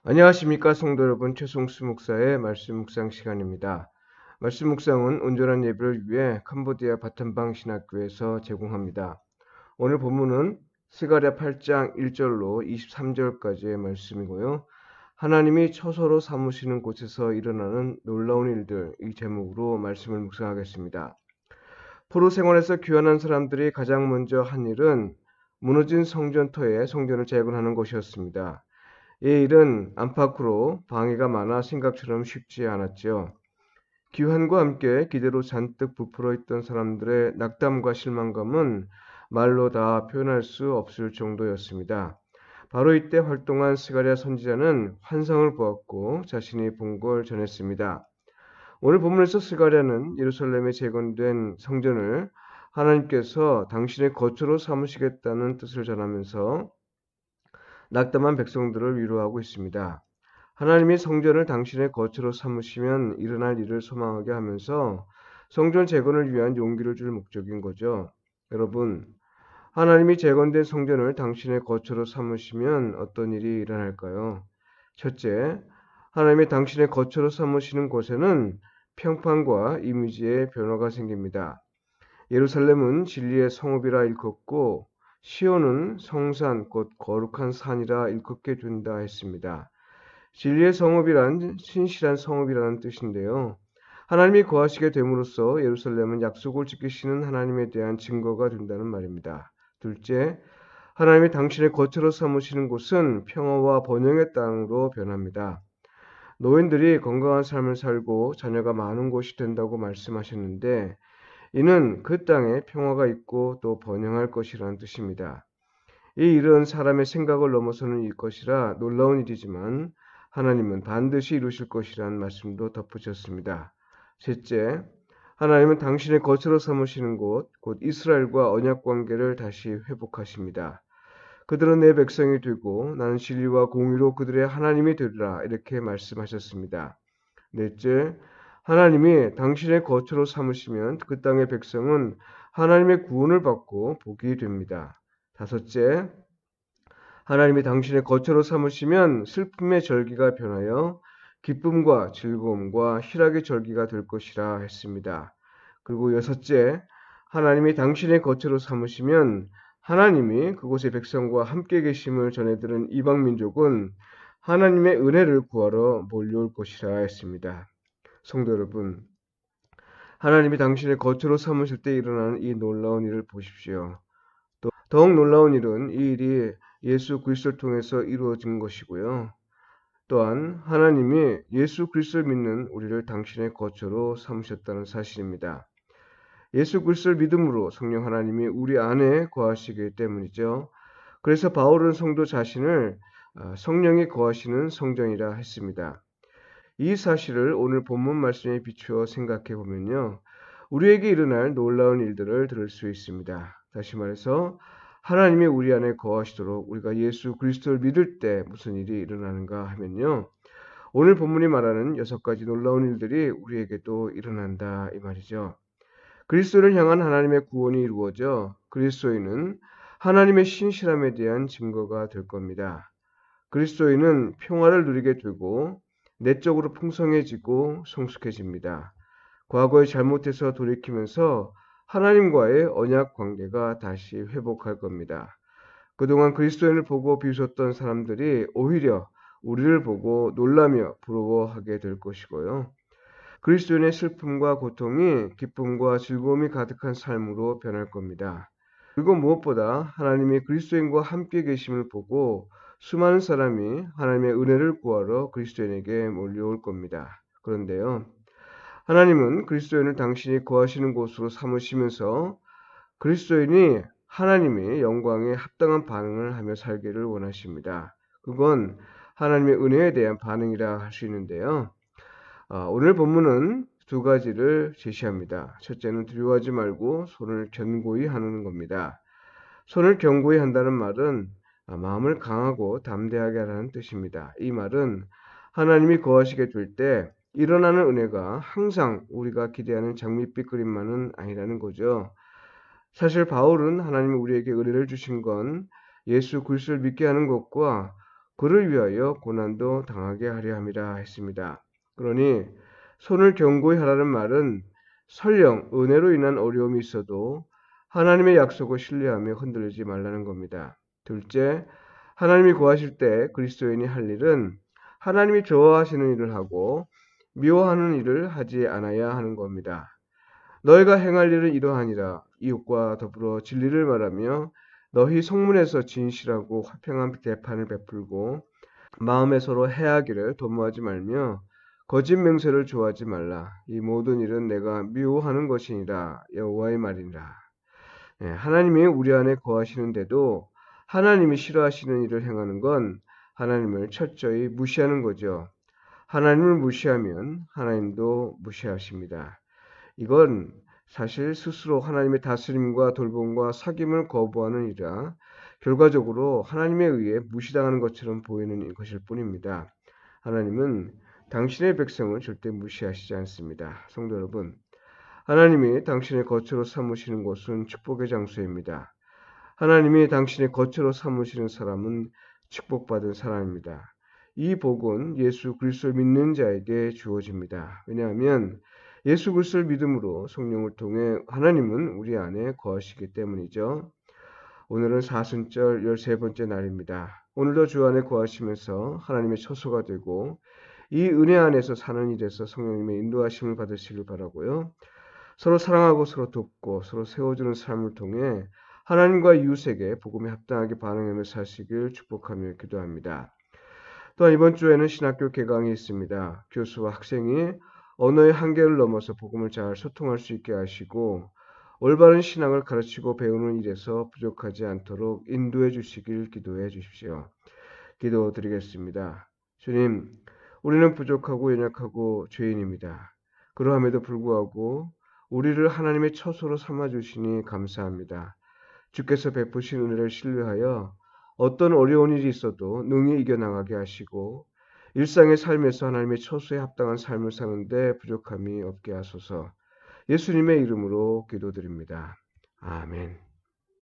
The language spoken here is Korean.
안녕하십니까 성도 여러분, 최송수 목사의 말씀 묵상 시간입니다. 말씀 묵상은 온전한 예배를 위해 캄보디아 바텀방 신학교에서 제공합니다. 오늘 본문은 스가랴 8장 1절로 23절까지의 말씀이고요. 하나님이 처소로 삼으시는 곳에서 일어나는 놀라운 일들, 이 제목으로 말씀을 묵상하겠습니다. 포로 생활에서 귀환한 사람들이 가장 먼저 한 일은 무너진 성전터에 성전을 재건하는 것이었습니다. 이 일은 안팎으로 방해가 많아 생각처럼 쉽지 않았죠. 귀환과 함께 기대로 잔뜩 부풀어 있던 사람들의 낙담과 실망감은 말로 다 표현할 수 없을 정도였습니다. 바로 이때 활동한 스가랴 선지자는 환상을 보았고 자신이 본 걸 전했습니다. 오늘 본문에서 스가랴는 예루살렘에 재건된 성전을 하나님께서 당신의 거처로 삼으시겠다는 뜻을 전하면서 낙담한 백성들을 위로하고 있습니다. 하나님이 성전을 당신의 거처로 삼으시면 일어날 일을 소망하게 하면서 성전 재건을 위한 용기를 줄 목적인 거죠. 여러분, 하나님이 재건된 성전을 당신의 거처로 삼으시면 어떤 일이 일어날까요? 첫째, 하나님이 당신의 거처로 삼으시는 곳에는 평판과 이미지의 변화가 생깁니다. 예루살렘은 진리의 성읍이라 일컫고 시온은 성산 곧 거룩한 산이라 일컫게 된다 했습니다. 진리의 성읍이란 신실한 성읍이라는 뜻인데요. 하나님이 거하시게 됨으로써 예루살렘은 약속을 지키시는 하나님에 대한 증거가 된다는 말입니다. 둘째, 하나님이 당신의 거처로 삼으시는 곳은 평화와 번영의 땅으로 변합니다. 노인들이 건강한 삶을 살고 자녀가 많은 곳이 된다고 말씀하셨는데 이는 그 땅에 평화가 있고 또 번영할 것이라는 뜻입니다. 이 일은 사람의 생각을 넘어서는 일 것이라 놀라운 일이지만 하나님은 반드시 이루실 것이라는 말씀도 덧붙였습니다. 셋째, 하나님은 당신의 거처로 삼으시는 곳, 곧 이스라엘과 언약 관계를 다시 회복하십니다. 그들은 내 백성이 되고 나는 진리와 공의로 그들의 하나님이 되리라 이렇게 말씀하셨습니다. 넷째, 하나님이 당신의 거처로 삼으시면 그 땅의 백성은 하나님의 구원을 받고 복이 됩니다. 다섯째, 하나님이 당신의 거처로 삼으시면 슬픔의 절기가 변하여 기쁨과 즐거움과 희락의 절기가 될 것이라 했습니다. 그리고 여섯째, 하나님이 당신의 거처로 삼으시면 하나님이 그곳의 백성과 함께 계심을 전해들은 이방 민족은 하나님의 은혜를 구하러 몰려올 것이라 했습니다. 성도 여러분, 하나님이 당신의 거처로 삼으실 때 일어나는 이 놀라운 일을 보십시오. 또 더욱 놀라운 일은 이 일이 예수 그리스도를 통해서 이루어진 것이고요. 또한 하나님이 예수 그리스도를 믿는 우리를 당신의 거처로 삼으셨다는 사실입니다. 예수 그리스도를 믿음으로 성령 하나님이 우리 안에 거하시기 때문이죠. 그래서 바울은 성도 자신을 성령이 거하시는 성전이라 했습니다. 이 사실을 오늘 본문 말씀에 비추어 생각해 보면요. 우리에게 일어날 놀라운 일들을 들을 수 있습니다. 다시 말해서 하나님이 우리 안에 거하시도록 우리가 예수 그리스도를 믿을 때 무슨 일이 일어나는가 하면요. 오늘 본문이 말하는 6가지 놀라운 일들이 우리에게도 일어난다 이 말이죠. 그리스도를 향한 하나님의 구원이 이루어져 그리스도인은 하나님의 신실함에 대한 증거가 될 겁니다. 그리스도인은 평화를 누리게 되고 내적으로 풍성해지고 성숙해집니다. 과거에 잘못해서 돌이키면서 하나님과의 언약 관계가 다시 회복할 겁니다. 그동안 그리스도인을 보고 비웃었던 사람들이 오히려 우리를 보고 놀라며 부러워하게 될 것이고요. 그리스도인의 슬픔과 고통이 기쁨과 즐거움이 가득한 삶으로 변할 겁니다. 그리고 무엇보다 하나님이 그리스도인과 함께 계심을 보고 수많은 사람이 하나님의 은혜를 구하러 그리스도인에게 몰려올 겁니다. 그런데요, 하나님은 그리스도인을 당신이 거하시는 곳으로 삼으시면서 그리스도인이 하나님의 영광에 합당한 반응을 하며 살기를 원하십니다. 그건 하나님의 은혜에 대한 반응이라 할 수 있는데요. 오늘 본문은 2가지를 제시합니다. 첫째는 두려워하지 말고 손을 견고히 하는 겁니다. 손을 견고히 한다는 말은 마음을 강하고 담대하게 하라는 뜻입니다. 이 말은 하나님이 거하시게 될 때 일어나는 은혜가 항상 우리가 기대하는 장밋빛 그림만은 아니라는 거죠. 사실 바울은 하나님이 우리에게 은혜를 주신 건 예수 그리스도를 믿게 하는 것과 그를 위하여 고난도 당하게 하려 함이라 했습니다. 그러니 손을 견고히 하라는 말은 설령 은혜로 인한 어려움이 있어도 하나님의 약속을 신뢰하며 흔들리지 말라는 겁니다. 둘째, 하나님이 구하실 때 그리스도인이 할 일은 하나님이 좋아하시는 일을 하고 미워하는 일을 하지 않아야 하는 겁니다. 너희가 행할 일은 이러하니라. 이웃과 더불어 진리를 말하며 너희 성문에서 진실하고 화평한 대판을 베풀고 마음에 서로 해하기를 도모하지 말며 거짓 맹세를 좋아하지 말라. 이 모든 일은 내가 미워하는 것이니라. 여호와의 말이니라. 하나님이 우리 안에 거하시는데도 하나님이 싫어하시는 일을 행하는 건 하나님을 철저히 무시하는 거죠. 하나님을 무시하면 하나님도 무시하십니다. 이건 사실 스스로 하나님의 다스림과 돌봄과 사귐을 거부하는 일이라 결과적으로 하나님에 의해 무시당하는 것처럼 보이는 것일 뿐입니다. 하나님은 당신의 백성을 절대 무시하시지 않습니다. 성도 여러분, 하나님이 당신의 거처로 삼으시는 곳은 축복의 장소입니다. 하나님이 당신의 거처로 삼으시는 사람은 축복받은 사람입니다. 이 복은 예수 그리스도를 믿는 자에게 주어집니다. 왜냐하면 예수 그리스도를 믿음으로 성령을 통해 하나님은 우리 안에 거하시기 때문이죠. 오늘은 사순절 13번째 날입니다. 오늘도 주 안에 거하시면서 하나님의 처소가 되고 이 은혜 안에서 사는 일에서 성령님의 인도하심을 받으시길 바라고요. 서로 사랑하고 서로 돕고 서로 세워주는 삶을 통해 하나님과 이웃에게 복음에 합당하게 반응하며 사시길 축복하며 기도합니다. 또한 이번 주에는 신학교 개강이 있습니다. 교수와 학생이 언어의 한계를 넘어서 복음을 잘 소통할 수 있게 하시고 올바른 신앙을 가르치고 배우는 일에서 부족하지 않도록 인도해 주시길 기도해 주십시오. 기도드리겠습니다. 주님, 우리는 부족하고 연약하고 죄인입니다. 그러함에도 불구하고 우리를 하나님의 처소로 삼아주시니 감사합니다. 주께서 베푸신 은혜를 신뢰하여 어떤 어려운 일이 있어도 능히 이겨나가게 하시고 일상의 삶에서 하나님의 처소에 합당한 삶을 사는데 부족함이 없게 하소서. 예수님의 이름으로 기도드립니다. 아멘.